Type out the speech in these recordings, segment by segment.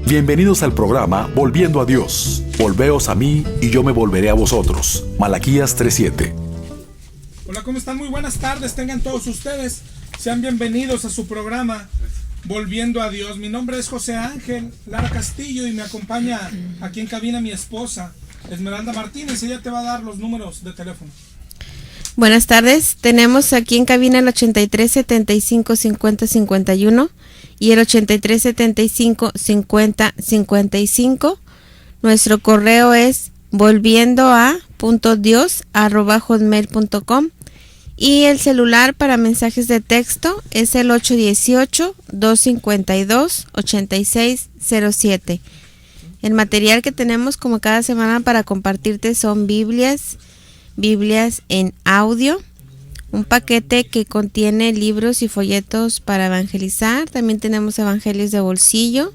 Bienvenidos al programa Volviendo a Dios. Volveos a mí y yo me volveré a vosotros. Malaquías 3:7. Hola, ¿cómo están? Muy buenas tardes, tengan todos ustedes. Sean bienvenidos a su programa Volviendo a Dios. Mi nombre es José Ángel Lara Castillo y me acompaña aquí en cabina mi esposa, Esmeralda Martínez. Ella te va a dar los números de teléfono. Buenas tardes, tenemos aquí en cabina el 83 75 50 51 y el 83 75 50 55. Nuestro correo es volviendoa.dios@hotmail.com y el celular para mensajes de texto es el 818-252-8607. El material que tenemos como cada semana para compartirte son Biblias en audio, un paquete que contiene libros y folletos para evangelizar. También tenemos evangelios de bolsillo,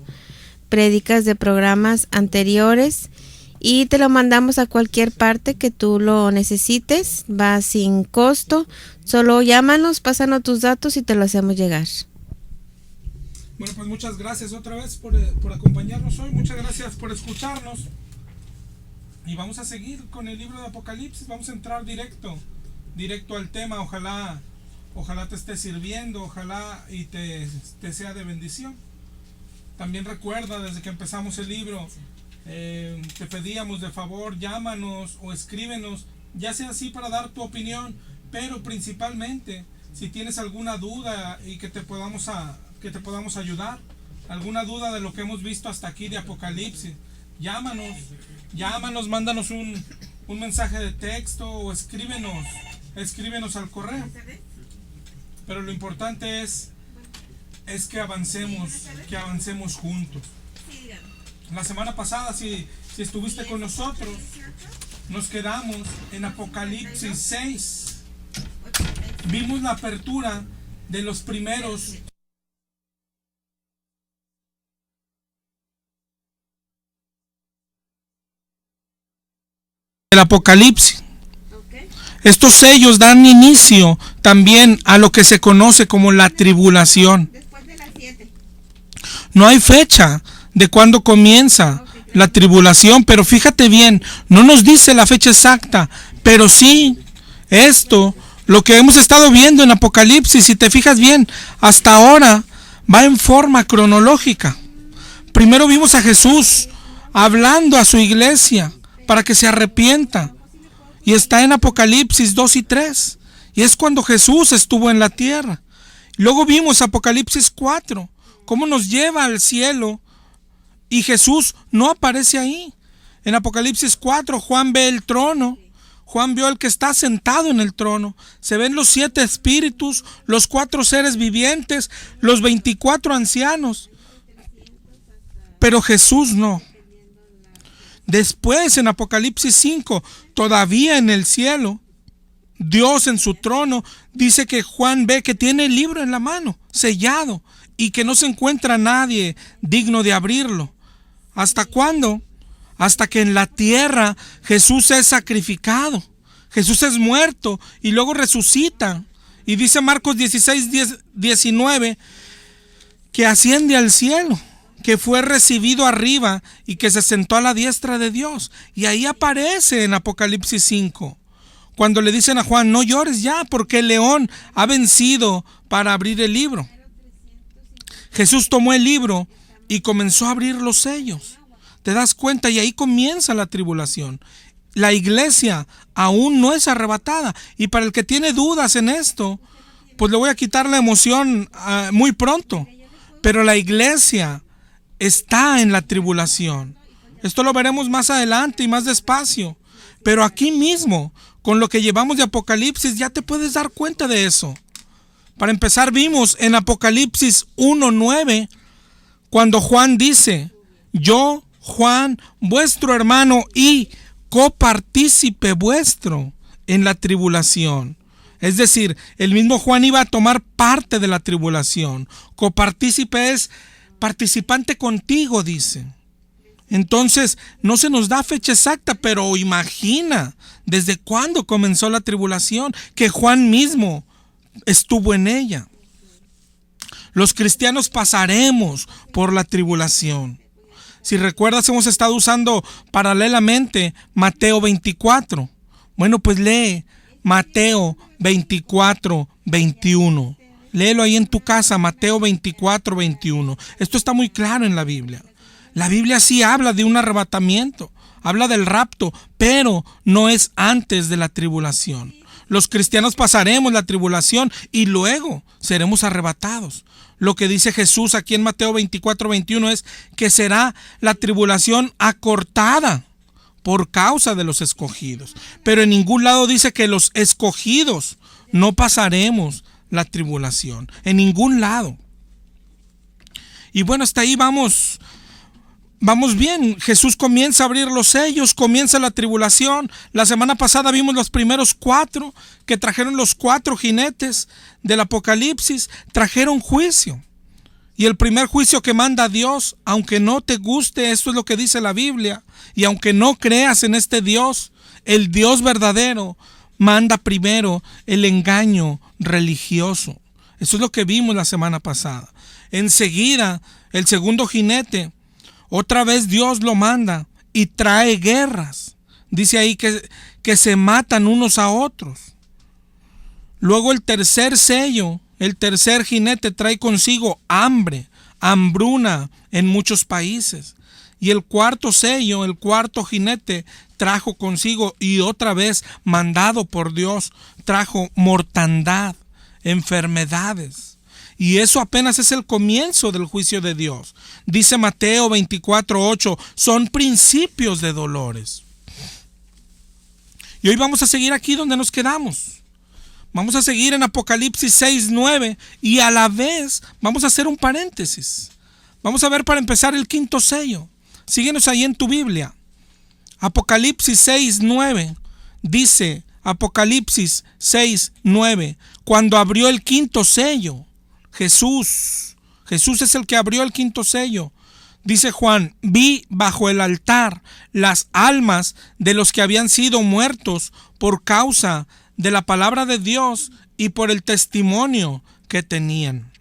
prédicas de programas anteriores y te lo mandamos a cualquier parte que tú lo necesites. Va sin costo, solo llámanos, pásanos tus datos y te lo hacemos llegar. Bueno, pues muchas gracias otra vez por acompañarnos hoy. Muchas gracias por escucharnos. Y vamos a seguir con el libro de Apocalipsis. Vamos a entrar directo al tema. Ojalá te esté sirviendo, ojalá y te sea de bendición. También recuerda, desde que empezamos el libro, te pedíamos de favor, llámanos o escríbenos, ya sea así para dar tu opinión, pero principalmente si tienes alguna duda y que te podamos ayudar, alguna duda de lo que hemos visto hasta aquí de Apocalipsis, llámanos, mándanos un mensaje de texto o escríbenos al correo. Pero lo importante es que avancemos juntos. La semana pasada, si estuviste con nosotros, nos quedamos en Apocalipsis 6. Vimos la apertura de los primeros el Apocalipsis. Estos sellos dan inicio también a lo que se conoce como la tribulación. No hay fecha de cuándo comienza la tribulación, pero fíjate bien, no nos dice la fecha exacta, pero sí, lo que hemos estado viendo en Apocalipsis, si te fijas bien, hasta ahora va en forma cronológica. Primero vimos a Jesús hablando a su iglesia para que se arrepienta, y está en Apocalipsis 2 y 3, y es cuando Jesús estuvo en la tierra. Luego vimos Apocalipsis 4, cómo nos lleva al cielo, y Jesús no aparece ahí. En Apocalipsis 4, Juan ve el trono, Juan vio al que está sentado en el trono, se ven los 7 espíritus, los 4 seres vivientes, los 24 ancianos, pero Jesús no. Después en Apocalipsis 5, todavía en el cielo, Dios en su trono, dice que Juan ve que tiene el libro en la mano, sellado, y que no se encuentra nadie digno de abrirlo. ¿Hasta cuándo? Hasta que en la tierra Jesús es sacrificado, Jesús es muerto y luego resucita. Y dice Marcos 16:19 que asciende al cielo, que fue recibido arriba y que se sentó a la diestra de Dios. Y ahí aparece en Apocalipsis 5, cuando le dicen a Juan, no llores ya, porque el león ha vencido para abrir el libro. Jesús tomó el libro y comenzó a abrir los sellos. ¿Te das cuenta? Y ahí comienza la tribulación. La iglesia aún no es arrebatada. Y para el que tiene dudas en esto, pues le voy a quitar la emoción muy pronto. Pero la iglesia está en la tribulación. Esto lo veremos más adelante y más despacio. Pero aquí mismo, con lo que llevamos de Apocalipsis, ya te puedes dar cuenta de eso. Para empezar, vimos en Apocalipsis 1:9, cuando Juan dice, yo, Juan, vuestro hermano y copartícipe vuestro en la tribulación. Es decir, el mismo Juan iba a tomar parte de la tribulación. Copartícipe es participante contigo, dice. Entonces, no se nos da fecha exacta, pero imagina desde cuándo comenzó la tribulación, que Juan mismo estuvo en ella. Los cristianos pasaremos por la tribulación. Si recuerdas, hemos estado usando paralelamente Mateo 24. Bueno, pues lee Mateo 24, 21. Léelo ahí en tu casa, Mateo 24, 21. Esto está muy claro en la Biblia. La Biblia sí habla de un arrebatamiento, habla del rapto, pero no es antes de la tribulación. Los cristianos pasaremos la tribulación y luego seremos arrebatados. Lo que dice Jesús aquí en Mateo 24, 21 es que será la tribulación acortada por causa de los escogidos. Pero en ningún lado dice que los escogidos no pasaremos la tribulación. En ningún lado. Y bueno, hasta ahí vamos bien. Jesús comienza a abrir los sellos, comienza la tribulación. La semana pasada vimos los primeros 4 que trajeron los 4 jinetes del Apocalipsis, trajeron juicio. Y el primer juicio que manda Dios, aunque no te guste, esto es lo que dice la Biblia, y aunque no creas en este Dios, el Dios verdadero manda primero el engaño religioso. Eso es lo que vimos la semana pasada. Enseguida, el segundo jinete, otra vez Dios lo manda y trae guerras. Dice ahí que se matan unos a otros. Luego el tercer sello, el tercer jinete trae consigo hambre, hambruna en muchos países. Y el cuarto sello, el cuarto jinete, trajo consigo, y otra vez mandado por Dios, trajo mortandad, enfermedades. Y eso apenas es el comienzo del juicio de Dios. Dice Mateo 24:8, son principios de dolores. Y hoy vamos a seguir aquí donde nos quedamos. Vamos a seguir en Apocalipsis 6:9 y a la vez vamos a hacer un paréntesis. Vamos a ver para empezar el quinto sello. Síguenos ahí en tu Biblia. Apocalipsis 6:9 dice, Apocalipsis 6:9, cuando abrió el quinto sello, Jesús es el que abrió el quinto sello. Dice Juan, vi bajo el altar las almas de los que habían sido muertos por causa de la palabra de Dios y por el testimonio que tenían.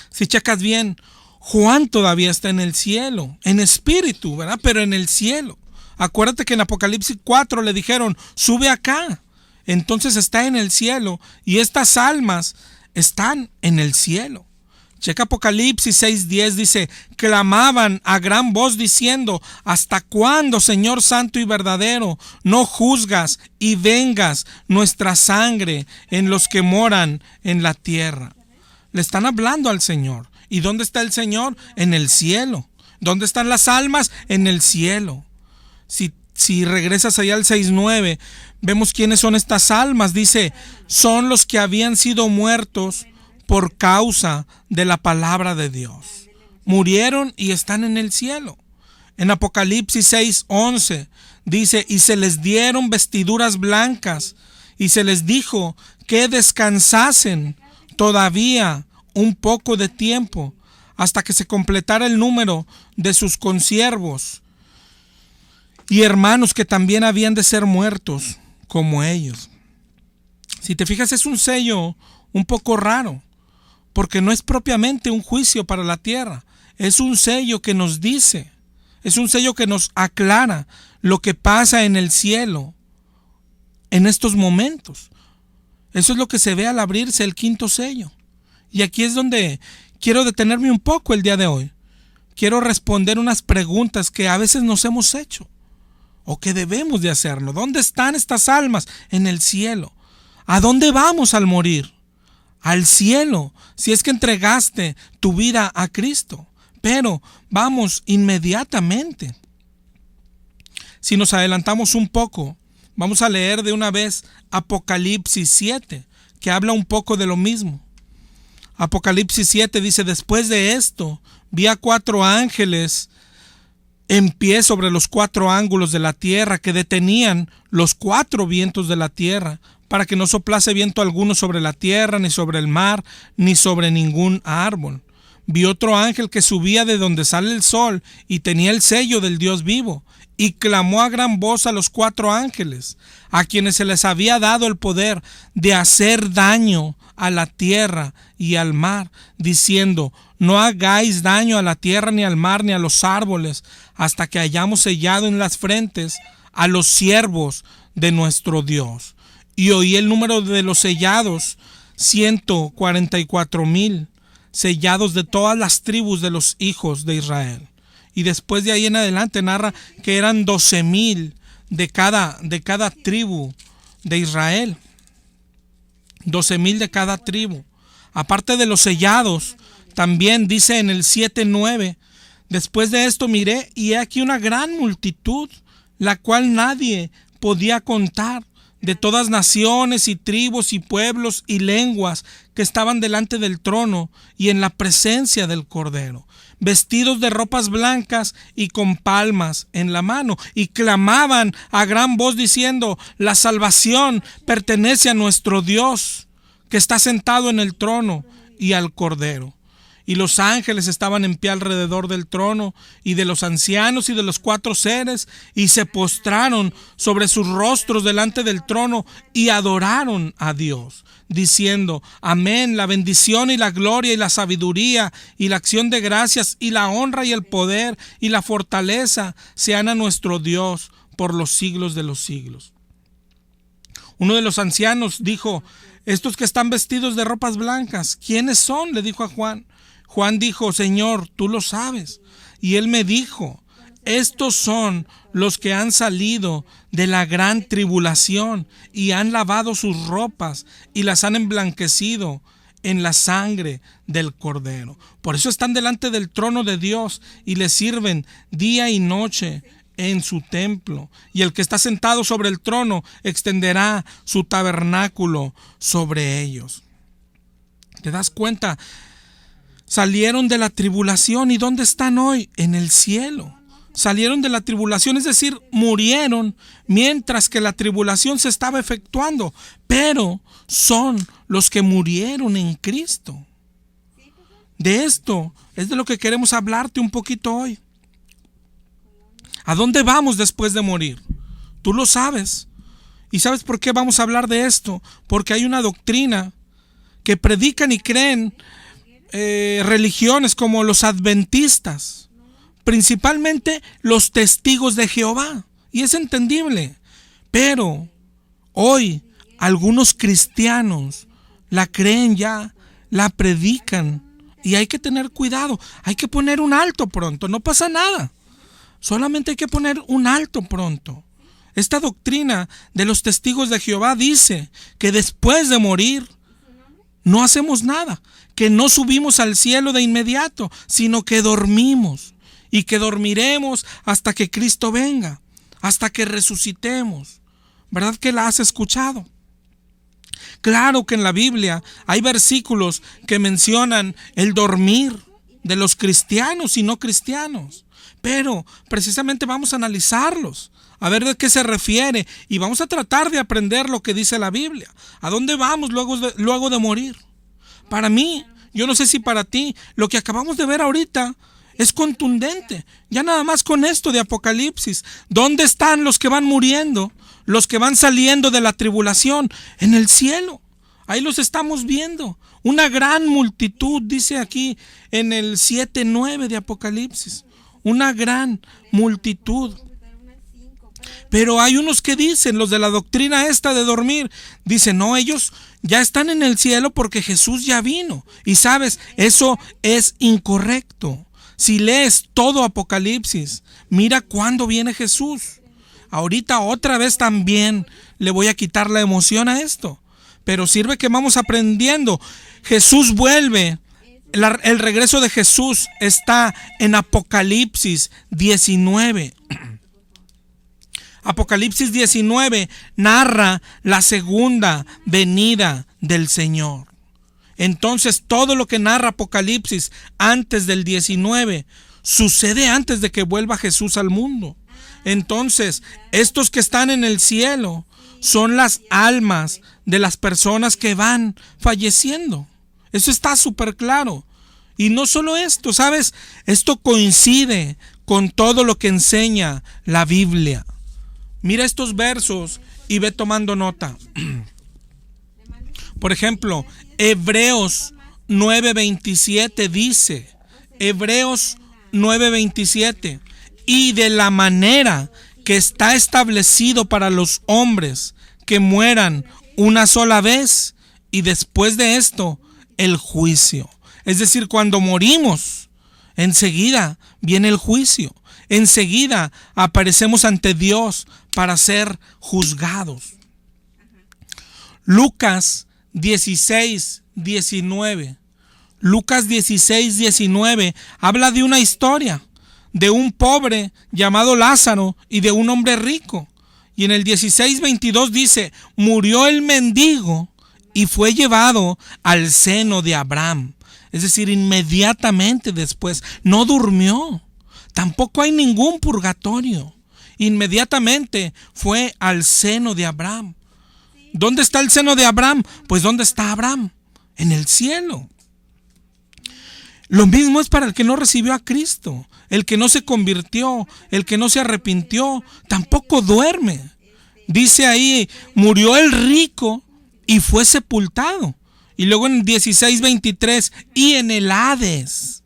Si checas bien, Juan todavía está en el cielo, en espíritu, ¿verdad? Pero en el cielo. Acuérdate que en Apocalipsis 4 le dijeron, sube acá. Entonces está en el cielo y estas almas están en el cielo. Checa Apocalipsis 6:10, dice, clamaban a gran voz diciendo, ¿hasta cuándo, Señor santo y verdadero, no juzgas y vengas nuestra sangre en los que moran en la tierra? Le están hablando al Señor. ¿Y dónde está el Señor? En el cielo. ¿Dónde están las almas? En el cielo. Si regresas allá al 6:9, vemos quiénes son estas almas. Dice, son los que habían sido muertos por causa de la palabra de Dios. Murieron y están en el cielo. En Apocalipsis 6:11 dice, y se les dieron vestiduras blancas y se les dijo que descansasen todavía un poco de tiempo hasta que se completara el número de sus consiervos y hermanos que también habían de ser muertos como ellos. Si te fijas, es un sello un poco raro, porque no es propiamente un juicio para la tierra, es un sello que nos dice, es un sello que nos aclara lo que pasa en el cielo en estos momentos. Eso es lo que se ve al abrirse el quinto sello. Y aquí es donde quiero detenerme un poco el día de hoy. Quiero responder unas preguntas que a veces nos hemos hecho o que debemos de hacerlo. ¿Dónde están estas almas? En el cielo. ¿A dónde vamos al morir? Al cielo, si es que entregaste tu vida a Cristo. Pero vamos inmediatamente. Si nos adelantamos un poco, vamos a leer de una vez Apocalipsis 7, que habla un poco de lo mismo. Apocalipsis 7 dice, después de esto, vi a 4 ángeles en pie sobre los 4 ángulos de la tierra, que detenían los 4 vientos de la tierra, para que no soplase viento alguno sobre la tierra, ni sobre el mar, ni sobre ningún árbol. Vi otro ángel que subía de donde sale el sol, y tenía el sello del Dios vivo, y clamó a gran voz a los 4 ángeles, a quienes se les había dado el poder de hacer daño a la tierra y al mar, diciendo, no hagáis daño a la tierra, ni al mar, ni a los árboles, hasta que hayamos sellado en las frentes a los siervos de nuestro Dios. Y oí el número de los sellados, 144,000, sellados de todas las tribus de los hijos de Israel. Y después de ahí en adelante narra que eran 12,000 de cada tribu de Israel. 12,000 de cada tribu. Aparte de los sellados, también dice en el 7:9, después de esto miré y he aquí una gran multitud, la cual nadie podía contar, de todas naciones y tribus y pueblos y lenguas que estaban delante del trono y en la presencia del Cordero, vestidos de ropas blancas y con palmas en la mano, y clamaban a gran voz diciendo: la salvación pertenece a nuestro Dios, que está sentado en el trono, y al Cordero. Y los ángeles estaban en pie alrededor del trono y de los ancianos y de los 4 seres, y se postraron sobre sus rostros delante del trono y adoraron a Dios, diciendo: amén, la bendición y la gloria y la sabiduría y la acción de gracias y la honra y el poder y la fortaleza sean a nuestro Dios por los siglos de los siglos. Uno de los ancianos dijo: estos que están vestidos de ropas blancas, ¿quiénes son?, le dijo a Juan. Juan dijo: Señor, tú lo sabes. Y él me dijo: estos son los que han salido de la gran tribulación y han lavado sus ropas y las han emblanquecido en la sangre del Cordero. Por eso están delante del trono de Dios y le sirven día y noche en su templo. Y el que está sentado sobre el trono extenderá su tabernáculo sobre ellos. ¿Te das cuenta? Salieron de la tribulación. ¿Y dónde están hoy? En el cielo. Salieron de la tribulación, es decir, murieron mientras que la tribulación se estaba efectuando, pero son los que murieron en Cristo. De esto es de lo que queremos hablarte un poquito hoy. ¿A dónde vamos después de morir? Tú lo sabes. ¿Y sabes por qué vamos a hablar de esto? Porque hay una doctrina que predican y creen religiones como los adventistas, principalmente los testigos de Jehová, y es entendible, pero hoy algunos cristianos la creen ya, la predican, y hay que tener cuidado, hay que poner un alto pronto, no pasa nada, solamente hay que poner un alto pronto. Esta doctrina de los testigos de Jehová dice que después de morir no hacemos nada, que no subimos al cielo de inmediato, sino que dormimos, y que dormiremos hasta que Cristo venga, hasta que resucitemos. ¿Verdad que la has escuchado? Claro que en la Biblia hay versículos que mencionan el dormir de los cristianos y no cristianos, pero precisamente vamos a analizarlos, a ver de qué se refiere, y vamos a tratar de aprender lo que dice la Biblia. ¿A dónde vamos luego de morir? Para mí, yo no sé si para ti, lo que acabamos de ver ahorita es contundente. Ya nada más con esto de Apocalipsis. ¿Dónde están los que van muriendo? Los que van saliendo de la tribulación. En el cielo. Ahí los estamos viendo. Una gran multitud, dice aquí en el 7:9 de Apocalipsis. Una gran multitud. Pero hay unos que dicen, los de la doctrina esta de dormir, dicen: no, ellos ya están en el cielo porque Jesús ya vino. Y sabes, eso es incorrecto. Si lees todo Apocalipsis, mira cuándo viene Jesús. Ahorita otra vez también le voy a quitar la emoción a esto, pero sirve que vamos aprendiendo. Jesús vuelve. El regreso de Jesús está en Apocalipsis 19. Apocalipsis 19 narra la segunda venida del Señor. Entonces todo lo que narra Apocalipsis antes del 19 sucede antes de que vuelva Jesús al mundo. Entonces estos que están en el cielo son las almas de las personas que van falleciendo. Eso está súper claro. Y no solo esto, ¿sabes? Esto coincide con todo lo que enseña la Biblia. Mira estos versos y ve tomando nota. Por ejemplo, Hebreos 9:27 dice, Hebreos 9:27, y de la manera que está establecido para los hombres que mueran una sola vez, y después de esto, el juicio. Es decir, cuando morimos, enseguida viene el juicio. Enseguida aparecemos ante Dios para ser juzgados. Lucas 16:19. Lucas 16:19 habla de una historia de un pobre llamado Lázaro y de un hombre rico. Y en el 16:22 dice, murió el mendigo y fue llevado al seno de Abraham. Es decir, inmediatamente después, no durmió. Tampoco hay ningún purgatorio. Inmediatamente fue al seno de Abraham. ¿Dónde está el seno de Abraham? Pues ¿dónde está Abraham? En el cielo. Lo mismo es para el que no recibió a Cristo, el que no se convirtió, el que no se arrepintió, tampoco duerme. Dice ahí, murió el rico y fue sepultado. Y luego en 16:23, y en el Hades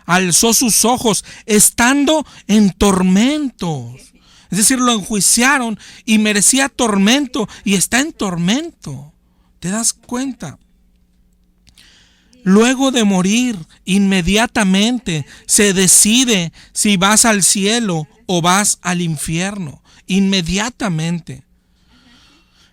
alzó sus ojos, estando en tormentos. Es decir, lo enjuiciaron y merecía tormento y está en tormento. ¿Te das cuenta? Luego de morir, inmediatamente se decide si vas al cielo o vas al infierno. Inmediatamente.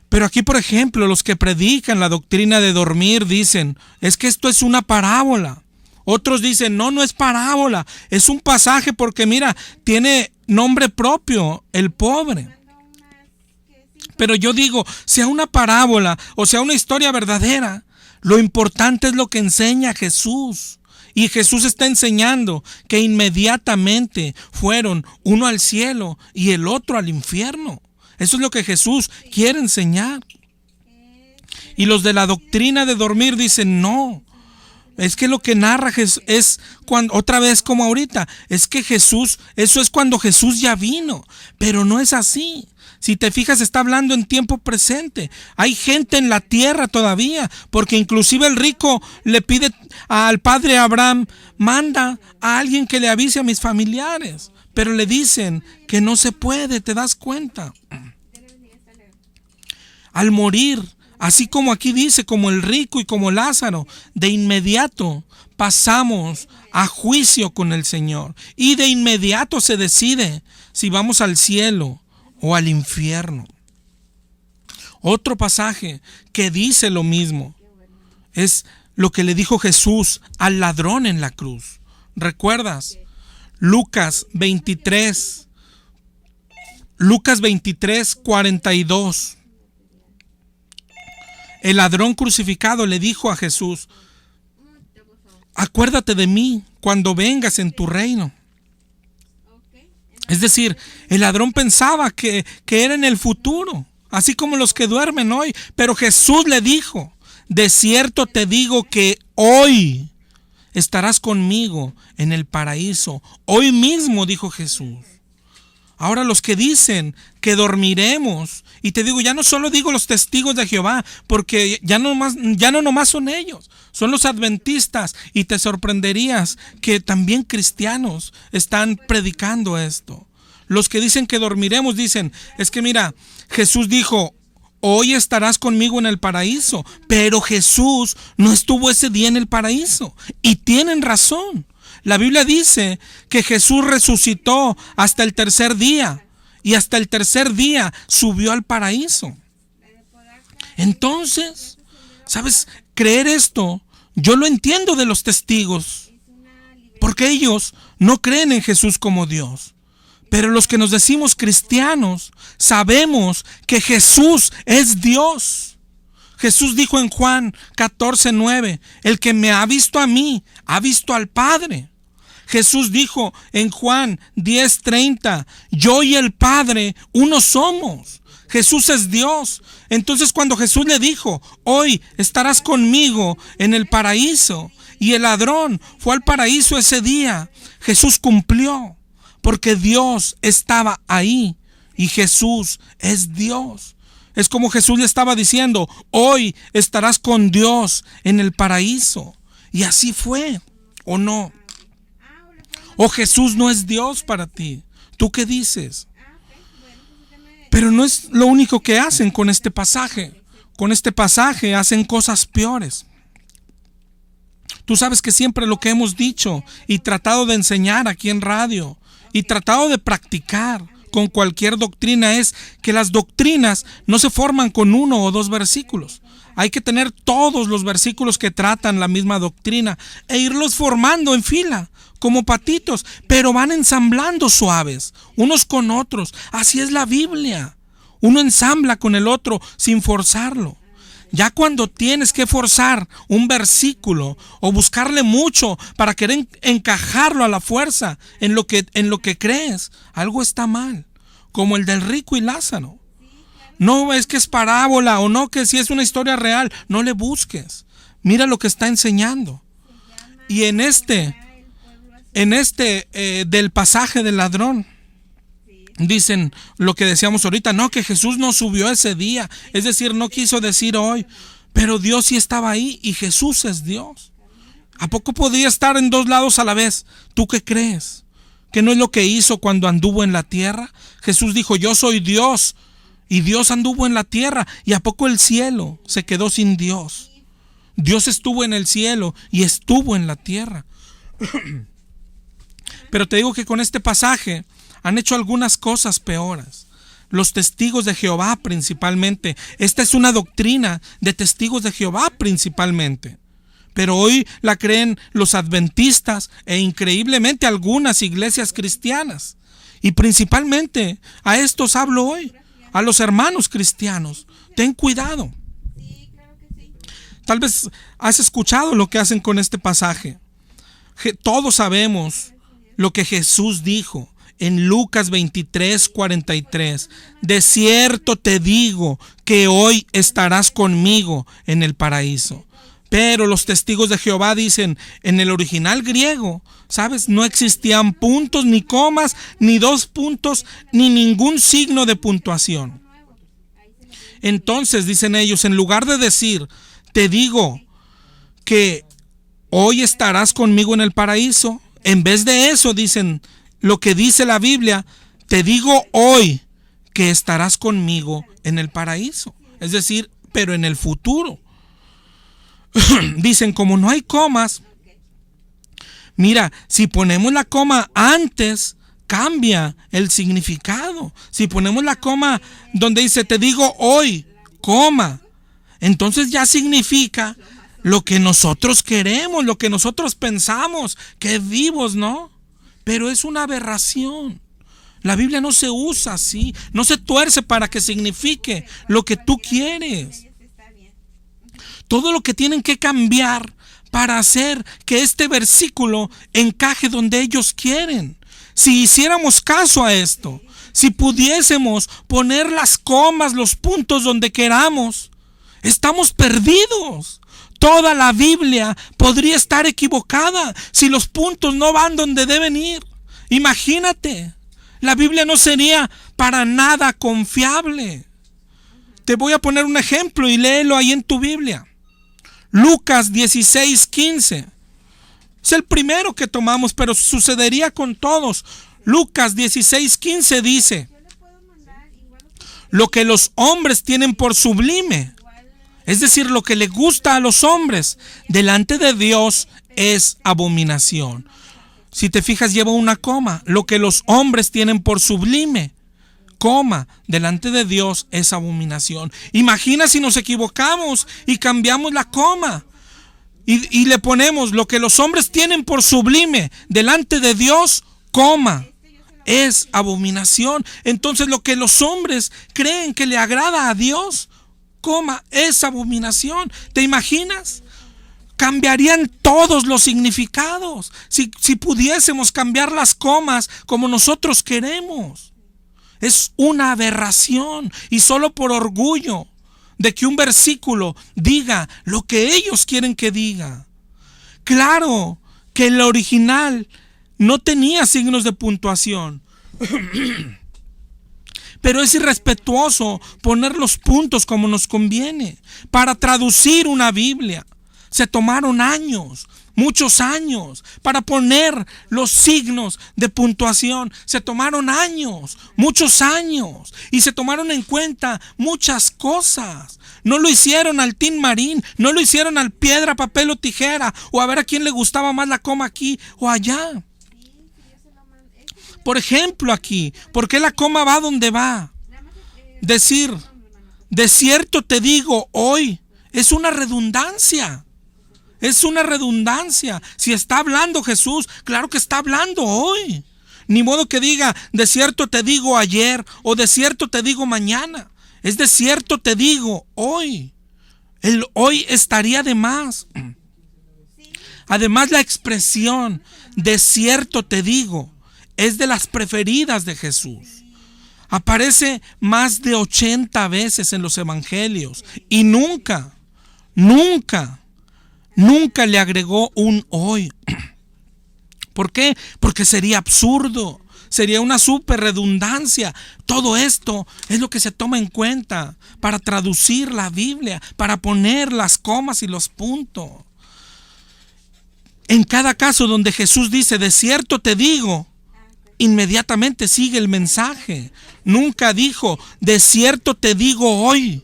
Pero aquí, por ejemplo, los que predican la doctrina de dormir dicen, es que esto es una parábola. Otros dicen, no es parábola, es un pasaje porque mira, tiene nombre propio, el pobre. Pero yo digo, sea una parábola o sea una historia verdadera, lo importante es lo que enseña Jesús. Y Jesús está enseñando que inmediatamente fueron uno al cielo y el otro al infierno. Eso es lo que Jesús quiere enseñar. Y los de la doctrina de dormir dicen, no. Es que lo que narra es cuando, otra vez como ahorita, es que Jesús, eso es cuando Jesús ya vino, pero no es así. Si te fijas, está hablando en tiempo presente. Hay gente en la tierra todavía, porque inclusive el rico le pide al padre Abraham, manda a alguien que le avise a mis familiares, pero le dicen que no se puede, ¿te das cuenta? Al morir, así como aquí dice, como el rico y como Lázaro, de inmediato pasamos a juicio con el Señor. Y de inmediato se decide si vamos al cielo o al infierno. Otro pasaje que dice lo mismo es lo que le dijo Jesús al ladrón en la cruz. ¿Recuerdas? Lucas 23:42. El ladrón crucificado le dijo a Jesús, acuérdate de mí cuando vengas en tu reino. Es decir, el ladrón pensaba que era en el futuro, así como los que duermen hoy. Pero Jesús le dijo, de cierto te digo que hoy estarás conmigo en el paraíso. Hoy mismo, dijo Jesús. Ahora los que dicen que dormiremos, y te digo, ya no solo digo los testigos de Jehová, porque ya no nomás son ellos, son los adventistas, y te sorprenderías que también cristianos están predicando esto. Los que dicen que dormiremos dicen, es que mira, Jesús dijo, hoy estarás conmigo en el paraíso, pero Jesús no estuvo ese día en el paraíso, y tienen razón. La Biblia dice que Jesús resucitó hasta el tercer día y hasta el tercer día subió al paraíso. Entonces, ¿sabes? Creer esto, yo lo entiendo de los testigos, porque ellos no creen en Jesús como Dios. Pero los que nos decimos cristianos sabemos que Jesús es Dios. Jesús dijo en Juan 14:9, el que me ha visto a mí, ha visto al Padre. Jesús dijo en Juan 10:30, yo y el Padre uno somos. Jesús es Dios. Entonces cuando Jesús le dijo, hoy estarás conmigo en el paraíso, y el ladrón fue al paraíso ese día, Jesús cumplió, porque Dios estaba ahí y Jesús es Dios. Es como Jesús le estaba diciendo, hoy estarás con Dios en el paraíso. Y así fue, ¿o no? ¿O Jesús no es Dios para ti? ¿Tú qué dices? Pero no es lo único que hacen con este pasaje. Con este pasaje hacen cosas peores. Tú sabes que siempre lo que hemos dicho y tratado de enseñar aquí en radio y tratado de practicar con cualquier doctrina es que las doctrinas no se forman con 1 o 2 versículos. Hay que tener todos los versículos que tratan la misma doctrina e irlos formando en fila, como patitos, pero van ensamblando suaves, unos con otros. Así es la Biblia. Uno ensambla con el otro sin forzarlo. Ya cuando tienes que forzar un versículo o buscarle mucho para querer encajarlo a la fuerza en lo que crees, algo está mal, como el del rico y Lázaro. No es que es parábola o no, que si es una historia real, no le busques. Mira lo que está enseñando. Y en este del pasaje del ladrón, dicen lo que decíamos ahorita, no, que Jesús no subió ese día, es decir, no quiso decir hoy, pero Dios sí estaba ahí y Jesús es Dios. ¿A poco podía estar en 2 lados a la vez? ¿Tú qué crees? ¿Que no es lo que hizo cuando anduvo en la tierra? Jesús dijo, yo soy Dios, y Dios anduvo en la tierra. ¿Y a poco el cielo se quedó sin Dios? Dios estuvo en el cielo y estuvo en la tierra. Pero te digo que con este pasaje han hecho algunas cosas peores. Los testigos de Jehová principalmente. Esta es una doctrina de testigos de Jehová principalmente. Pero hoy la creen los adventistas e increíblemente algunas iglesias cristianas. Y principalmente a estos hablo hoy, a los hermanos cristianos. Ten cuidado. Tal vez has escuchado lo que hacen con este pasaje. Todos sabemos lo que Jesús dijo en Lucas 23:43. De cierto te digo que hoy estarás conmigo en el paraíso. Pero los testigos de Jehová dicen, en el original griego, ¿sabes? No existían puntos, ni comas, ni 2 puntos, ni ningún signo de puntuación. Entonces, dicen ellos, en lugar de decir, te digo que hoy estarás conmigo en el paraíso, en vez de eso dicen lo que dice la Biblia, te digo hoy que estarás conmigo en el paraíso. Es decir, pero en el futuro. Dicen, como no hay comas, mira, si ponemos la coma antes, cambia el significado. Si ponemos la coma donde dice, te digo hoy, coma, entonces ya significa lo que nosotros queremos, lo que nosotros pensamos, que vivos, ¿no? Pero es una aberración. La Biblia no se usa así, no se tuerce para que signifique lo que tú quieres. Todo lo que tienen que cambiar para hacer que este versículo encaje donde ellos quieren. Si hiciéramos caso a esto, si pudiésemos poner las comas, los puntos donde queramos, estamos perdidos. Toda la Biblia podría estar equivocada si los puntos no van donde deben ir. Imagínate, la Biblia no sería para nada confiable. Te voy a poner un ejemplo y léelo ahí en tu Biblia. Lucas 16:15. Es el primero que tomamos, pero sucedería con todos. Lucas 16:15 dice, lo que los hombres tienen por sublime, es decir, lo que le gusta a los hombres, delante de Dios es abominación. Si te fijas, lleva una coma. Lo que los hombres tienen por sublime, coma, delante de Dios es abominación. Imagina si nos equivocamos y cambiamos la coma y le ponemos lo que los hombres tienen por sublime, delante de Dios, coma, es abominación. Entonces lo que los hombres creen que le agrada a Dios, coma, es abominación. ¿Te imaginas? Cambiarían todos los significados si pudiésemos cambiar las comas como nosotros queremos. Es una aberración, y solo por orgullo de que un versículo diga lo que ellos quieren que diga. Claro que el original no tenía signos de puntuación, pero es irrespetuoso poner los puntos como nos conviene para traducir una Biblia. Se tomaron años, muchos años, para poner los signos de puntuación. Se tomaron años, muchos años, y se tomaron en cuenta muchas cosas. No lo hicieron al tin marín, no lo hicieron al piedra, papel o tijera, o a ver a quién le gustaba más la coma aquí o allá. Por ejemplo, aquí, ¿por qué la coma va donde va? Decir, de cierto te digo hoy, es una redundancia. Es una redundancia. Si está hablando Jesús, claro que está hablando hoy. Ni modo que diga, de cierto te digo ayer, o de cierto te digo mañana. Es de cierto te digo hoy. El hoy estaría de más. Además, la expresión de cierto te digo es de las preferidas de Jesús. Aparece más de 80 veces en los evangelios y nunca le agregó un hoy. ¿Por qué? Porque sería absurdo, sería una súper redundancia. Todo esto es lo que se toma en cuenta para traducir la Biblia, para poner las comas y los puntos. En cada caso donde Jesús dice, de cierto te digo, inmediatamente sigue el mensaje. Nunca dijo, de cierto te digo hoy.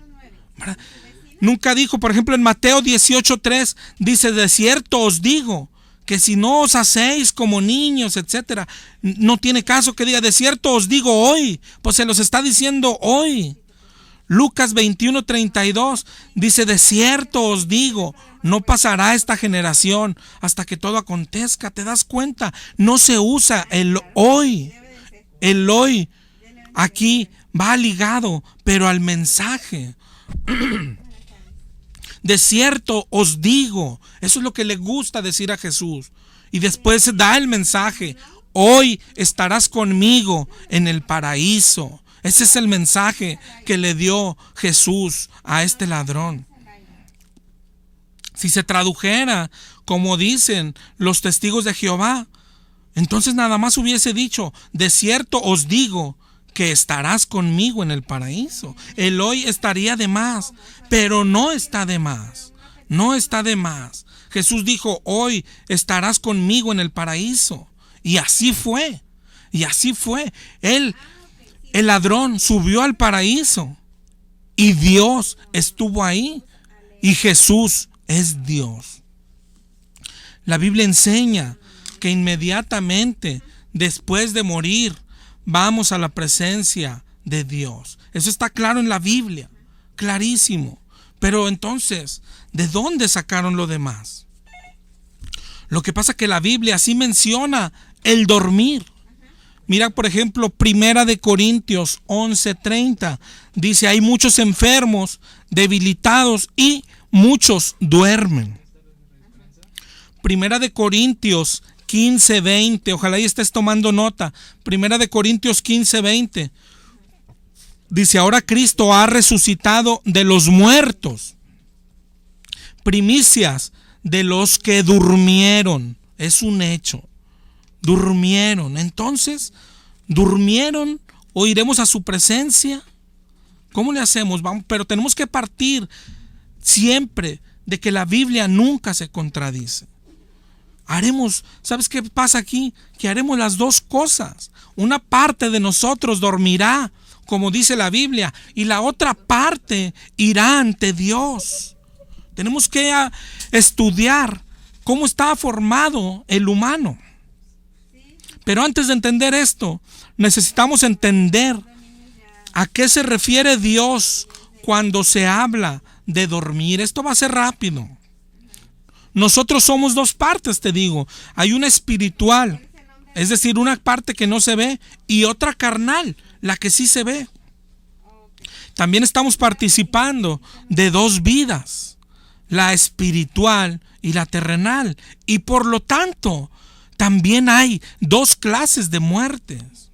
Nunca dijo, por ejemplo, en Mateo 18:3 dice, de cierto os digo, que si no os hacéis como niños, etcétera. No tiene caso que diga, de cierto os digo hoy, pues se los está diciendo hoy. Lucas 21:32 dice, de cierto os digo, no pasará esta generación hasta que todo acontezca. ¿Te das cuenta? No se usa el hoy. El hoy aquí va ligado, pero al mensaje. De cierto os digo, eso es lo que le gusta decir a Jesús. Y después da el mensaje, hoy estarás conmigo en el paraíso. Ese es el mensaje que le dio Jesús a este ladrón. Si se tradujera como dicen los testigos de Jehová, entonces nada más hubiese dicho, de cierto os digo que estarás conmigo en el paraíso. El hoy estaría de más, pero no está de más. No está de más. Jesús dijo, hoy estarás conmigo en el paraíso. Y así fue. Y así fue. El ladrón subió al paraíso y Dios estuvo ahí. Y Jesús es Dios. La Biblia enseña que inmediatamente después de morir vamos a la presencia de Dios. Eso está claro en la Biblia, clarísimo. Pero entonces, ¿de dónde sacaron lo demás? Lo que pasa es que la Biblia sí menciona el dormir. Mira, por ejemplo, Primera de Corintios 11:30. Dice, hay muchos enfermos, debilitados y muchos duermen. Primera de Corintios 15:20. Ojalá y estés tomando nota. Primera de Corintios 15:20. Dice, ahora Cristo ha resucitado de los muertos, primicias de los que durmieron. Es un hecho. Durmieron. Entonces, ¿durmieron o iremos a su presencia? ¿Cómo le hacemos? Vamos, pero tenemos que partir siempre de que la Biblia nunca se contradice. Haremos, ¿sabes qué pasa aquí? Que haremos las dos cosas. Una parte de nosotros dormirá, como dice la Biblia, y la otra parte irá ante Dios. Tenemos que estudiar cómo está formado el humano. Pero antes de entender esto, necesitamos entender a qué se refiere Dios cuando se habla de dormir. Esto va a ser rápido. Nosotros somos dos partes, te digo. Hay una espiritual, es decir, una parte que no se ve, y otra carnal, la que sí se ve. También estamos participando de dos vidas, la espiritual y la terrenal. Y por lo tanto, también hay dos clases de muertes.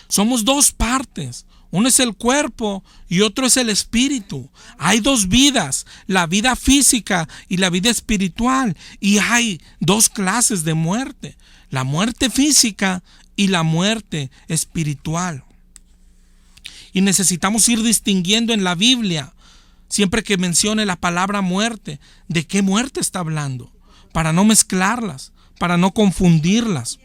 Somos dos partes. Uno es el cuerpo y otro es el espíritu. Hay dos vidas, la vida física y la vida espiritual. Y hay dos clases de muerte, la muerte física y la muerte espiritual. Y necesitamos ir distinguiendo en la Biblia siempre que mencione la palabra muerte, ¿de qué muerte está hablando? Para no mezclarlas, para no confundirlas.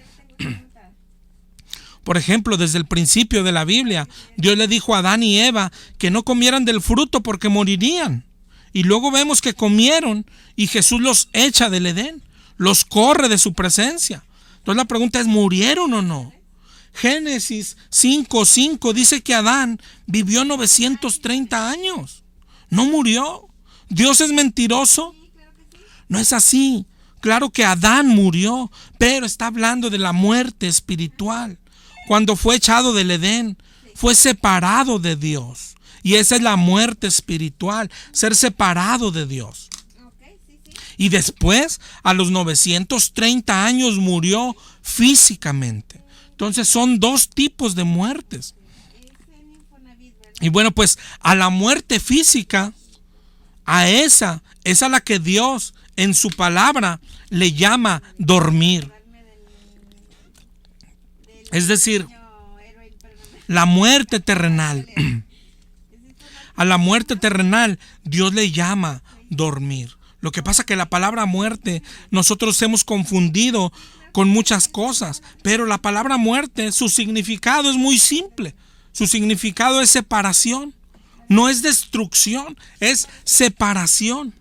Por ejemplo, desde el principio de la Biblia, Dios le dijo a Adán y Eva que no comieran del fruto porque morirían. Y luego vemos que comieron y Jesús los echa del Edén, los corre de su presencia. Entonces la pregunta es, ¿murieron o no? Génesis 5:5 dice que Adán vivió 930 años. No murió. ¿Dios es mentiroso? No es así. Claro que Adán murió, pero está hablando de la muerte espiritual. Cuando fue echado del Edén, fue separado de Dios. Y esa es la muerte espiritual, ser separado de Dios. Y después, a los 930 años, murió físicamente. Entonces son dos tipos de muertes. Y bueno, pues a la muerte física, a esa es a la que Dios en su palabra le llama dormir. Es decir, la muerte terrenal. A la muerte terrenal Dios le llama dormir. Lo que pasa es que la palabra muerte nosotros hemos confundido con muchas cosas, pero la palabra muerte, su significado es muy simple. Su significado es separación. No es destrucción, es separación.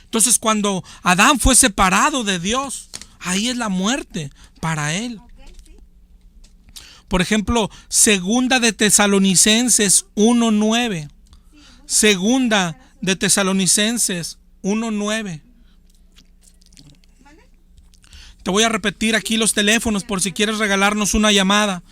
Entonces, cuando Adán fue separado de Dios, ahí es la muerte para él. Por ejemplo, Segunda de Tesalonicenses 1:9. Segunda de Tesalonicenses 1:9. Te voy a repetir aquí los teléfonos por si quieres regalarnos una llamada.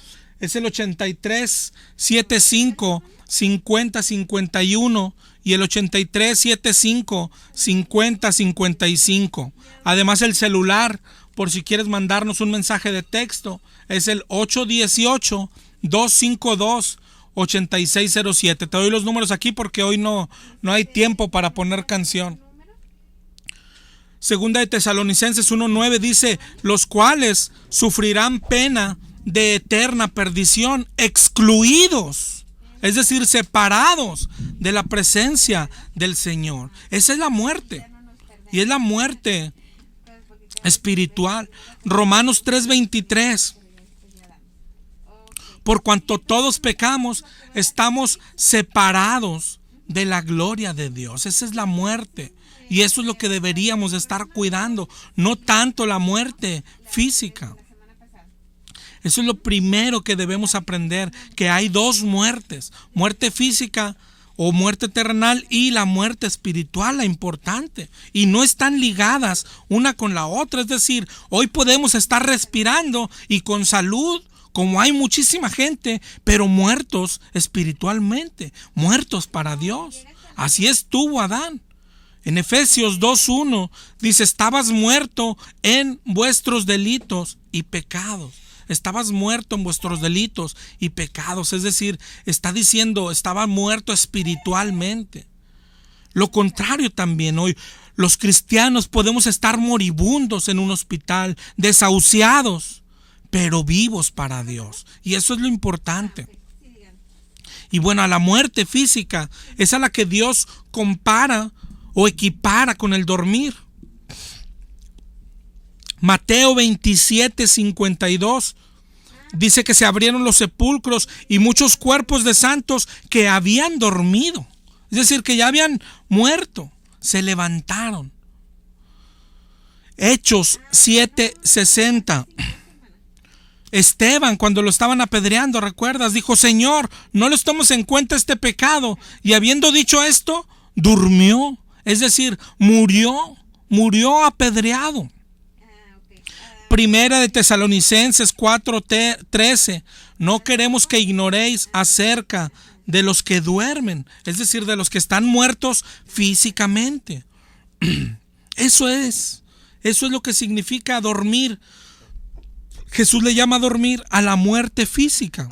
Es el 8375-5051 y el 8375-5055. Además, el celular, por si quieres mandarnos un mensaje de texto, es el 818-252-8607. Te doy los números aquí porque hoy no hay tiempo para poner canción. Segunda de Tesalonicenses 1:9 dice, los cuales sufrirán pena de eterna perdición, excluidos, es decir, separados de la presencia del Señor. Esa es la muerte, y es la muerte espiritual. Romanos 3:23. Por cuanto todos pecamos, estamos separados de la gloria de Dios. Esa es la muerte. Y eso es lo que deberíamos estar cuidando, no tanto la muerte física. Eso es lo primero que debemos aprender, que hay dos muertes, muerte física o muerte terrenal y la muerte espiritual, la importante. Y no están ligadas una con la otra, es decir, hoy podemos estar respirando y con salud, como hay muchísima gente, pero muertos espiritualmente, muertos para Dios. Así estuvo Adán. En Efesios 2:1 dice, estabas muerto en vuestros delitos y pecados. Estabas muerto en vuestros delitos y pecados. Es decir, está diciendo, estaba muerto espiritualmente. Lo contrario también hoy. Los cristianos podemos estar moribundos en un hospital, desahuciados, pero vivos para Dios. Y eso es lo importante. Y bueno, a la muerte física es a la que Dios compara o equipara con el dormir. Mateo 27:52 dice que se abrieron los sepulcros y muchos cuerpos de santos que habían dormido, es decir, que ya habían muerto, se levantaron. Hechos 7:60. Esteban, cuando lo estaban apedreando, ¿recuerdas? Dijo, Señor, no les tomes en cuenta este pecado. Y habiendo dicho esto, durmió. Es decir, murió apedreado. Primera de Tesalonicenses 4:13. No queremos que ignoréis acerca de los que duermen, es decir, de los que están muertos físicamente. Eso es lo que significa dormir. Jesús le llama dormir a la muerte física.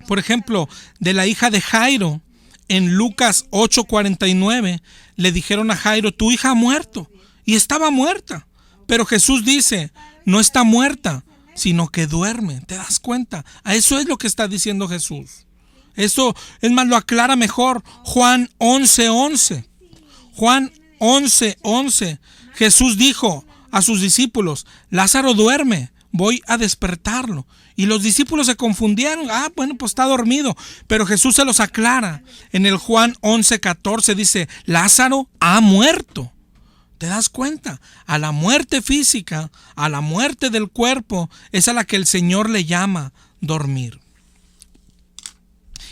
Por ejemplo, de la hija de Jairo, en Lucas 8:49, le dijeron a Jairo, tu hija ha muerto, y estaba muerta. Pero Jesús dice, no está muerta, sino que duerme. ¿Te das cuenta? A eso es lo que está diciendo Jesús. Eso, es más, lo aclara mejor Juan 11:11. Juan 11:11. Jesús dijo a sus discípulos: Lázaro duerme, voy a despertarlo. Y los discípulos se confundieron. Bueno, pues está dormido. Pero Jesús se los aclara. En el Juan 11:14 dice: Lázaro ha muerto. ¿Te das cuenta? A la muerte física, a la muerte del cuerpo, es a la que el Señor le llama dormir.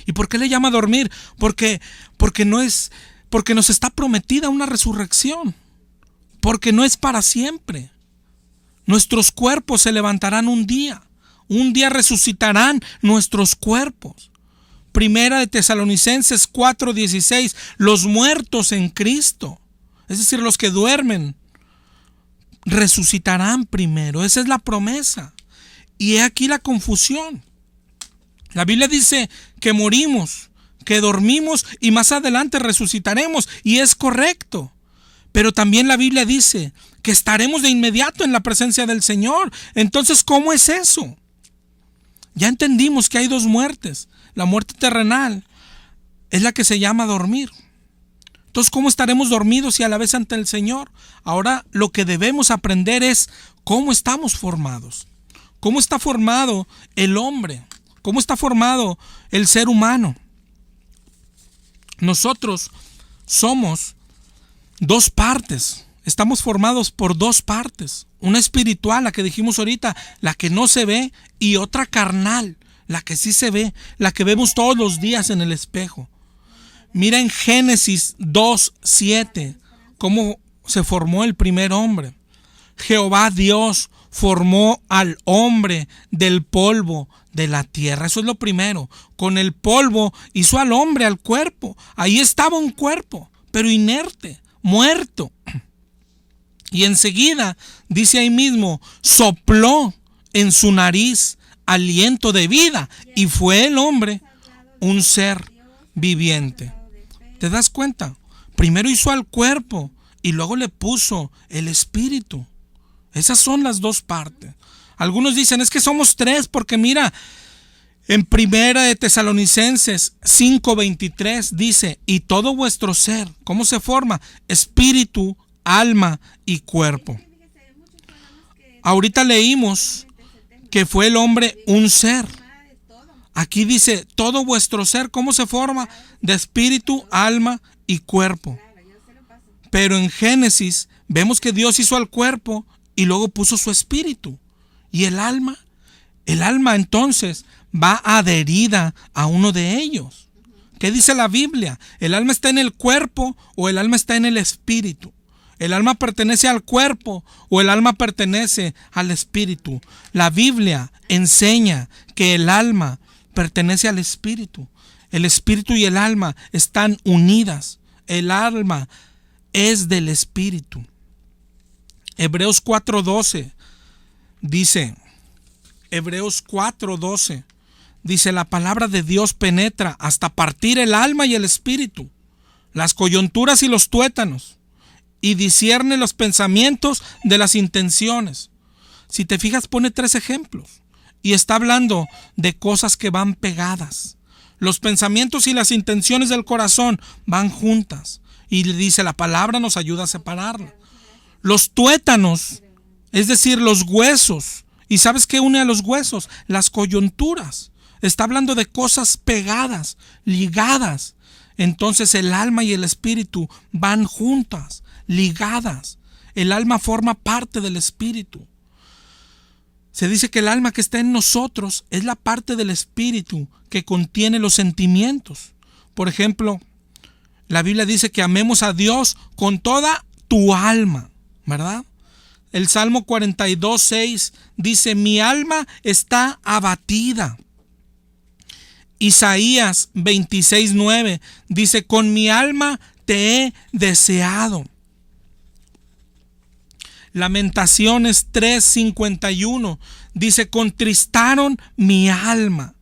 ¿Y por qué le llama dormir? Porque nos está prometida una resurrección. Porque no es para siempre. Nuestros cuerpos se levantarán un día. Un día resucitarán nuestros cuerpos. Primera de Tesalonicenses 4:16. Los muertos en Cristo, es decir, los que duermen, resucitarán primero. Esa es la promesa. Y he aquí la confusión. La Biblia dice que morimos, que dormimos y más adelante resucitaremos. Y es correcto. Pero también la Biblia dice que estaremos de inmediato en la presencia del Señor. Entonces, ¿cómo es eso? Ya entendimos que hay dos muertes. La muerte terrenal es la que se llama dormir. Entonces, ¿cómo estaremos dormidos y a la vez ante el Señor? Ahora lo que debemos aprender es cómo estamos formados. ¿Cómo está formado el hombre? ¿Cómo está formado el ser humano? Nosotros somos dos partes. Estamos formados por dos partes. Una espiritual, la que dijimos ahorita, la que no se ve, y otra carnal, la que sí se ve, la que vemos todos los días en el espejo. Mira en Génesis 2:7 cómo se formó el primer hombre. Jehová Dios formó al hombre del polvo de la tierra. Eso es lo primero. Con el polvo hizo al hombre, al cuerpo. Ahí estaba un cuerpo, pero inerte, muerto. Y enseguida, dice ahí mismo, sopló en su nariz aliento de vida y fue el hombre un ser viviente. ¿Te das cuenta? Primero hizo al cuerpo y luego le puso el espíritu. Esas son las dos partes. Algunos dicen, es que somos tres, porque mira, en Primera de Tesalonicenses 5:23 dice, y todo vuestro ser, ¿cómo se forma? Espíritu, alma y cuerpo. Ahorita leímos que fue el hombre un ser. Aquí dice, todo vuestro ser, ¿cómo se forma? De espíritu, alma y cuerpo. Pero en Génesis vemos que Dios hizo al cuerpo y luego puso su espíritu. ¿Y el alma? El alma entonces va adherida a uno de ellos. ¿Qué dice la Biblia? ¿El alma está en el cuerpo o el alma está en el espíritu? ¿El alma pertenece al cuerpo o el alma pertenece al espíritu? La Biblia enseña que el alma pertenece al espíritu. El espíritu y el alma están unidas. El alma es del espíritu. Hebreos 4:12 dice, dice, la palabra de Dios penetra hasta partir el alma y el espíritu, las coyunturas y los tuétanos, y discierne los pensamientos de las intenciones. Si te fijas, pone 3 ejemplos y está hablando de cosas que van pegadas. Los pensamientos y las intenciones del corazón van juntas y le dice, la palabra nos ayuda a separarla. Los tuétanos, es decir, los huesos. ¿Y sabes qué une a los huesos? Las coyunturas. Está hablando de cosas pegadas, ligadas. Entonces el alma y el espíritu van juntas, ligadas. El alma forma parte del espíritu. Se dice que el alma que está en nosotros es la parte del espíritu que contiene los sentimientos. Por ejemplo, la Biblia dice que amemos a Dios con toda tu alma, ¿verdad? El Salmo 42:6 dice, mi alma está abatida. Isaías 26:9 dice, con mi alma te he deseado. Lamentaciones 3:51 dice, contristaron mi alma.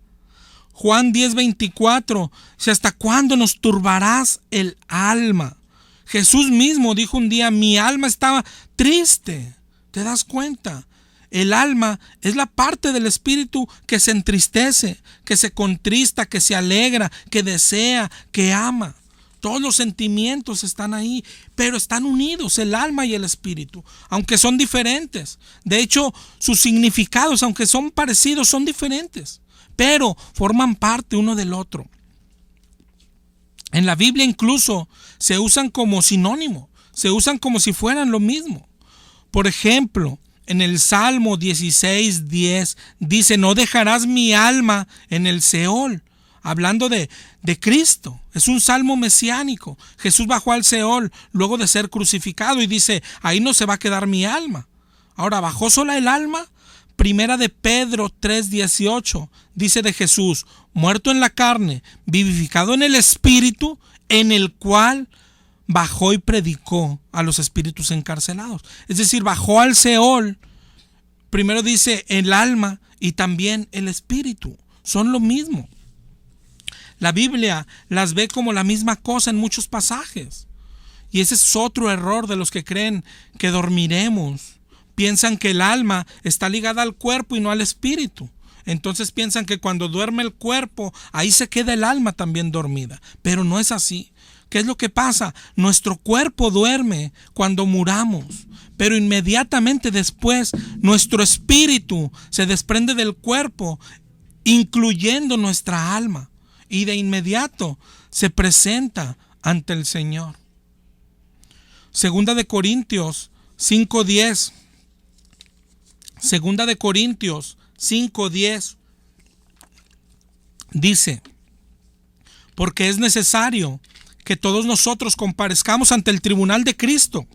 Juan 10:24 dice, ¿hasta cuándo nos turbarás el alma? Jesús mismo dijo un día, mi alma estaba triste. ¿Te das cuenta? El alma es la parte del espíritu que se entristece, que se contrista, que se alegra, que desea, que ama. Todos los sentimientos están ahí, pero están unidos, el alma y el espíritu, aunque son diferentes. De hecho, sus significados, aunque son parecidos, son diferentes, pero forman parte uno del otro. En la Biblia incluso se usan como sinónimo, se usan como si fueran lo mismo. Por ejemplo, en el Salmo 16:10 dice: no dejarás mi alma en el Seol. Hablando de Cristo, es un salmo mesiánico. Jesús bajó al Seol luego de ser crucificado y dice: ahí no se va a quedar mi alma. Ahora, ¿bajó sola el alma? Primera de Pedro 3:18 dice de Jesús: muerto en la carne, vivificado en el espíritu, en el cual bajó y predicó a los espíritus encarcelados. Es decir, bajó al Seol. Primero dice el alma y también el espíritu. Son lo mismo. La Biblia las ve como la misma cosa en muchos pasajes. Y ese es otro error de los que creen que dormiremos. Piensan que el alma está ligada al cuerpo y no al espíritu. Entonces piensan que cuando duerme el cuerpo, ahí se queda el alma también dormida. Pero no es así. ¿Qué es lo que pasa? Nuestro cuerpo duerme cuando muramos, pero inmediatamente después nuestro espíritu se desprende del cuerpo, incluyendo nuestra alma, y de inmediato se presenta ante el Señor. Segunda de Corintios 5:10. Segunda de Corintios 5:10 dice: porque es necesario que todos nosotros comparezcamos ante el tribunal de Cristo,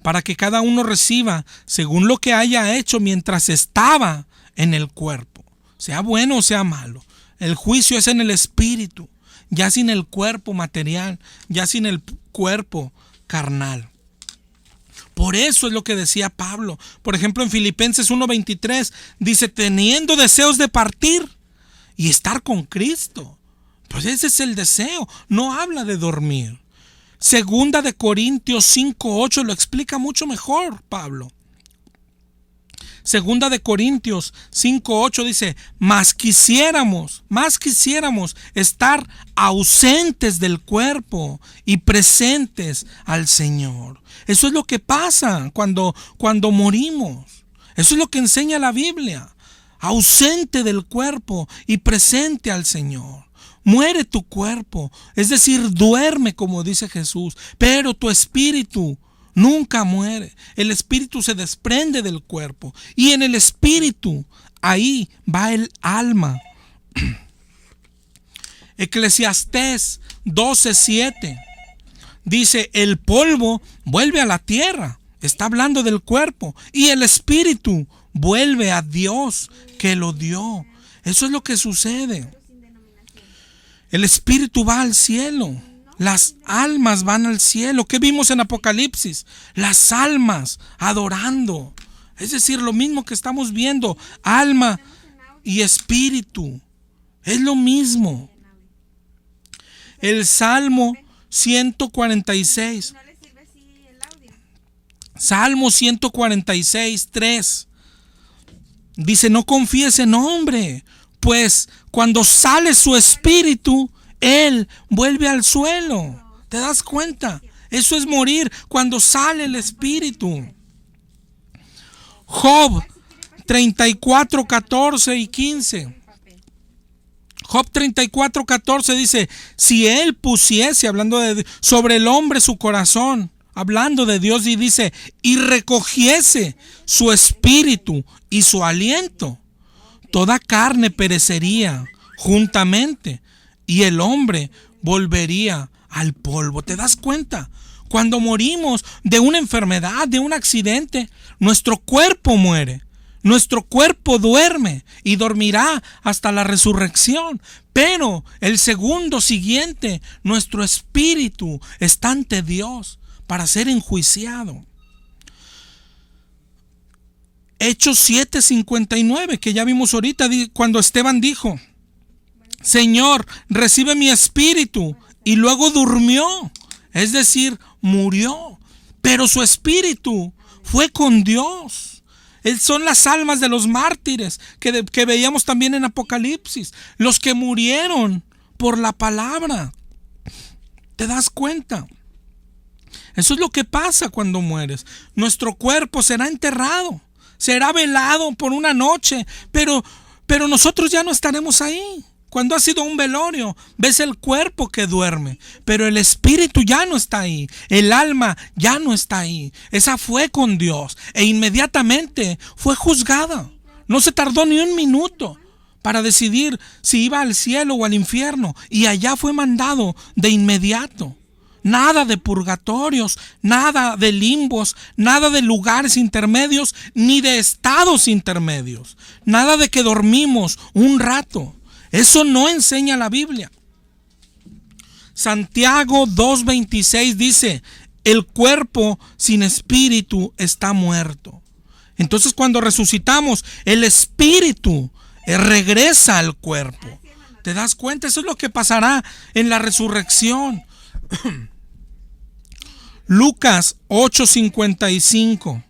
para que cada uno reciba según lo que haya hecho mientras estaba en el cuerpo, sea bueno o sea malo. El juicio es en el espíritu, ya sin el cuerpo material, ya sin el cuerpo carnal. Por eso es lo que decía Pablo. Por ejemplo, en Filipenses 1:23 dice: teniendo deseos de partir y estar con Cristo. Pues ese es el deseo, no habla de dormir. Segunda de Corintios 5:8 lo explica mucho mejor Pablo. Segunda de Corintios 5:8 dice: más quisiéramos estar ausentes del cuerpo y presentes al Señor. Eso es lo que pasa cuando morimos. Eso es lo que enseña la Biblia. Ausente del cuerpo y presente al Señor. Muere tu cuerpo, es decir, duerme, como dice Jesús, pero tu espíritu nunca muere. El espíritu se desprende del cuerpo y en el espíritu ahí va el alma. Eclesiastés 12:7 dice: el polvo vuelve a la tierra, está hablando del cuerpo, y el espíritu vuelve a Dios que lo dio. Eso es lo que sucede. El espíritu va al cielo. Las almas van al cielo. ¿Qué vimos en Apocalipsis? Las almas adorando. Es decir, lo mismo que estamos viendo. Alma y espíritu. Es lo mismo. El Salmo 146. Salmo 146:3. Dice: no confíes en hombre, pues cuando sale su espíritu, él vuelve al suelo. ¿Te das cuenta? Eso es morir cuando sale el espíritu. Job 34:14 y 15. Job 34:14 dice: si él pusiese, hablando de sobre el hombre su corazón, hablando de Dios, y dice: y recogiese su espíritu y su aliento, toda carne perecería juntamente y el hombre volvería al polvo. ¿Te das cuenta? Cuando morimos de una enfermedad, de un accidente, nuestro cuerpo muere. Nuestro cuerpo duerme y dormirá hasta la resurrección. Pero el segundo siguiente, nuestro espíritu está ante Dios para ser enjuiciado. Hechos 7:59, que ya vimos ahorita, cuando Esteban dijo: Señor, recibe mi espíritu, y luego durmió, es decir, murió, pero su espíritu fue con Dios. Son las almas de los mártires que veíamos también en Apocalipsis, los que murieron por la palabra. ¿Te das cuenta? Eso es lo que pasa cuando mueres. Nuestro cuerpo será enterrado, será velado por una noche, pero nosotros ya no estaremos ahí. Cuando ha sido un velorio, ves el cuerpo que duerme, pero el espíritu ya no está ahí, el alma ya no está ahí. Esa fue con Dios e inmediatamente fue juzgada. No se tardó ni un minuto para decidir si iba al cielo o al infierno, y allá fue mandado de inmediato. Nada de purgatorios, nada de limbos, nada de lugares intermedios, ni de estados intermedios. Nada de que dormimos un rato. Eso no enseña la Biblia. Santiago 2:26 dice: el cuerpo sin espíritu está muerto. Entonces, cuando resucitamos, el espíritu regresa al cuerpo. ¿Te das cuenta? Eso es lo que pasará en la resurrección. Lucas 8:55.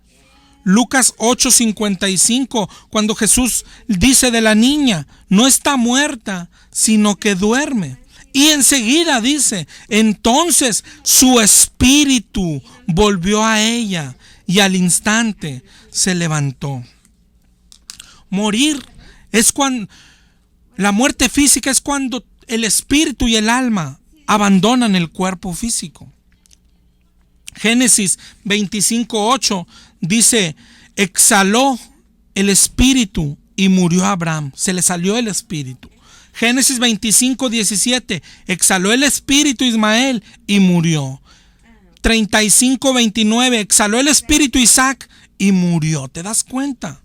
Lucas 8:55, cuando Jesús dice de la niña: no está muerta, sino que duerme. Y enseguida dice: entonces su espíritu volvió a ella y al instante se levantó. Morir es cuando la muerte física es cuando el espíritu y el alma abandonan el cuerpo físico. Génesis 25:8 dice: exhaló el espíritu y murió Abraham. Se le salió el espíritu. Génesis 25:17, exhaló el espíritu Ismael y murió. 35:29, exhaló el espíritu Isaac y murió. ¿Te das cuenta?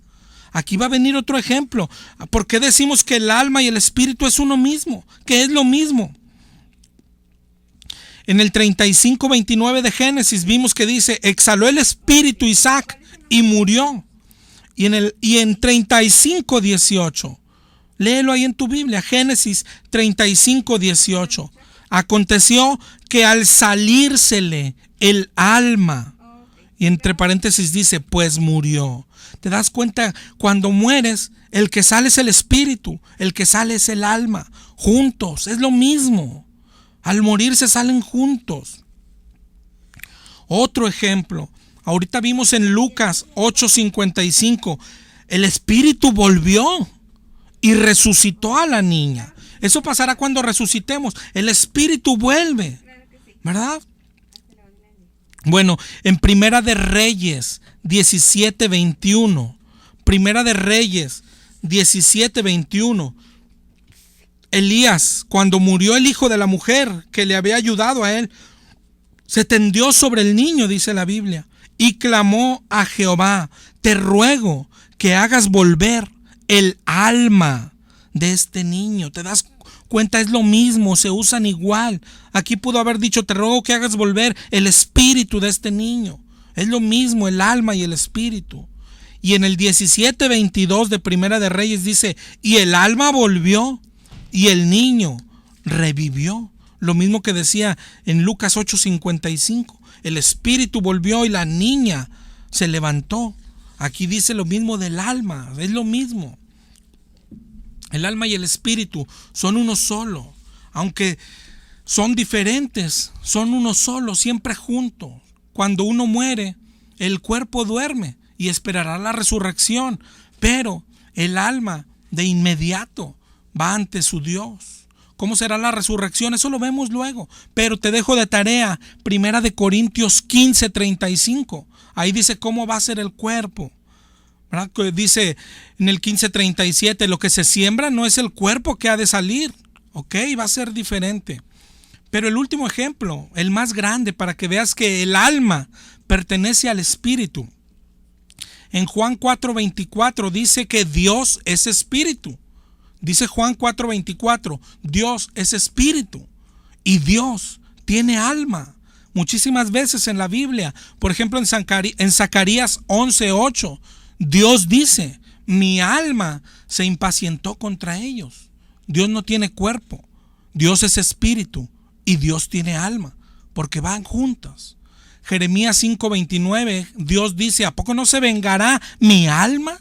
Aquí va a venir otro ejemplo. ¿Por qué decimos que el alma y el espíritu es uno mismo? Que es lo mismo. En el 35:29 de Génesis vimos que dice: exhaló el espíritu Isaac y murió. Y en 35:18, léelo ahí en tu Biblia, Génesis 35:18. Aconteció que al salírsele el alma, y entre paréntesis dice: pues murió. ¿Te das cuenta? Cuando mueres, el que sale es el espíritu, el que sale es el alma. Juntos, es lo mismo. Al morir se salen juntos. Otro ejemplo, ahorita vimos en Lucas 8:55, el espíritu volvió y resucitó a la niña. Eso pasará cuando resucitemos. El espíritu vuelve, ¿verdad? Bueno, en Primera de Reyes 17:21, Primera de Reyes 17:21, Elías, cuando murió el hijo de la mujer que le había ayudado a él, se tendió sobre el niño, dice la Biblia, y clamó a Jehová: te ruego que hagas volver el alma de este niño. ¿Te das cuenta? Es lo mismo, se usan igual. Aquí pudo haber dicho: te ruego que hagas volver el espíritu de este niño. Es lo mismo, el alma y el espíritu. Y en el 17:22 de Primera de Reyes dice: y el alma volvió y el niño revivió. Lo mismo que decía en Lucas 8:55. El espíritu volvió y la niña se levantó. Aquí dice lo mismo del alma, es lo mismo. El alma y el espíritu son uno solo. Aunque son diferentes, son uno solo, siempre juntos. Cuando uno muere, el cuerpo duerme y esperará la resurrección, pero el alma de inmediato va ante su Dios. ¿Cómo será la resurrección? Eso lo vemos luego. Pero te dejo de tarea Primera de Corintios 15:35. Ahí dice cómo va a ser el cuerpo, ¿verdad? Dice en el 15:37, lo que se siembra no es el cuerpo que ha de salir. Ok, va a ser diferente. Pero el último ejemplo, el más grande, para que veas que el alma pertenece al espíritu. En Juan 4:24 dice que Dios es espíritu. Dice Juan 4:24, Dios es espíritu y Dios tiene alma. Muchísimas veces en la Biblia, por ejemplo en Zacarías 11:8, Dios dice: mi alma se impacientó contra ellos. Dios no tiene cuerpo, Dios es espíritu y Dios tiene alma, porque van juntas. Jeremías 5:29, Dios dice, ¿a poco no se vengará mi alma?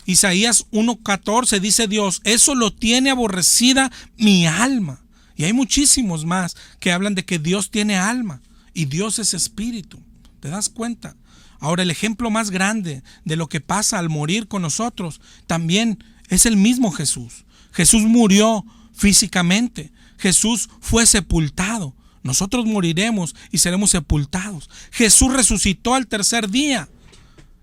Isaías 1:14 dice Dios, eso lo tiene aborrecida mi alma. Y hay muchísimos más que hablan de que Dios tiene alma y Dios es espíritu. ¿Te das cuenta? Ahora, el ejemplo más grande de lo que pasa al morir con nosotros también es el mismo Jesús. Jesús murió físicamente. Jesús fue sepultado. Nosotros moriremos y seremos sepultados. Jesús resucitó al tercer día.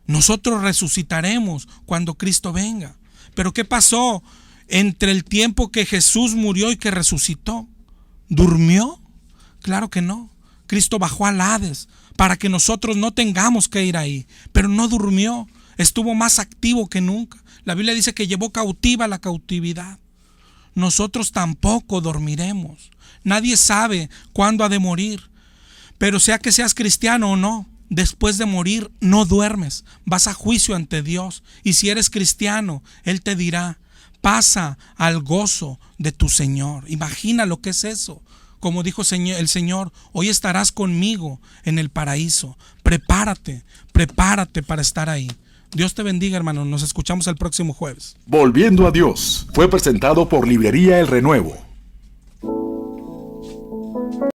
Nosotros resucitaremos cuando Cristo venga. Pero ¿qué pasó entre el tiempo que Jesús murió y que resucitó? ¿Durmió? Claro que no. Cristo bajó al Hades para que nosotros no tengamos que ir ahí. Pero no durmió. Estuvo más activo que nunca. La Biblia dice que llevó cautiva la cautividad. Nosotros tampoco dormiremos. Nadie sabe cuándo ha de morir. Pero sea que seas cristiano o no, después de morir no duermes. Vas a juicio ante Dios. Y si eres cristiano, Él te dirá, pasa al gozo de tu Señor. Imagina lo que es eso. Como dijo el Señor, hoy estarás conmigo en el paraíso. Prepárate para estar ahí. Dios te bendiga, hermano. Nos escuchamos el próximo jueves. Volviendo a Dios fue presentado por Librería El Renuevo.